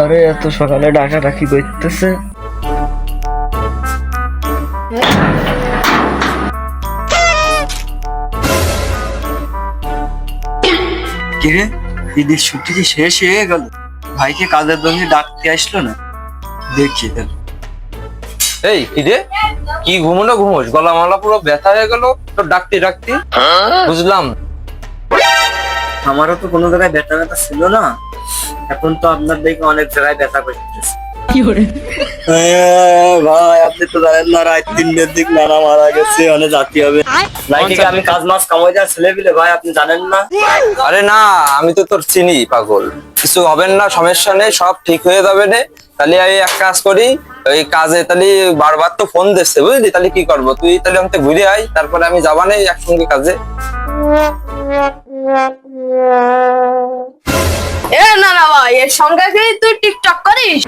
আরে এত সকালে ডাকাডাকি করতেছে। কিরে, ঈদের ছুটি কি শেষ হয়ে গেল? ভাইকে কাজের জন্য ডাকতে আসলো না? দেখি তাহলে। এই কিরে, কি ঘুমোনো ঘুমোস? গলা মালা পুরো ব্যথা হয়ে গেল তো ডাকতে ডাকতে। বুঝলাম। আমারও তো কোনো জায়গায় ব্যথা ব্যথা ছিল না, এখন তো আপনার দেখে অনেক জায়গায় ব্যথা করতেছে। ভাই আপনি তো জানেন না, রাত 3টার দিক নানা মারা গেছে, অনেক জাতি হবে নাকি। আমি কাজ মাস কামাই যা ছেলে পিলে, ভাই আপনি জানেন না? আরে না, আমি তো তোর চিনি পাগল, কিছু হবেন না, সমস্যা নেই, সব ঠিক হয়ে যাবে রে। তাহলে আমি এক কাজ করি, ওই কাজে তাহলে বারবার তো ফোন দিচ্ছে বুঝলি, তাহলে কি করবো, তুই তাহলে আমাকে ঘুরে আয়, তারপরে আমি যাবা নেই একসঙ্গে কাজে। এ না না ভাই, এর সঙ্গে কি তুই টিকটক করিস?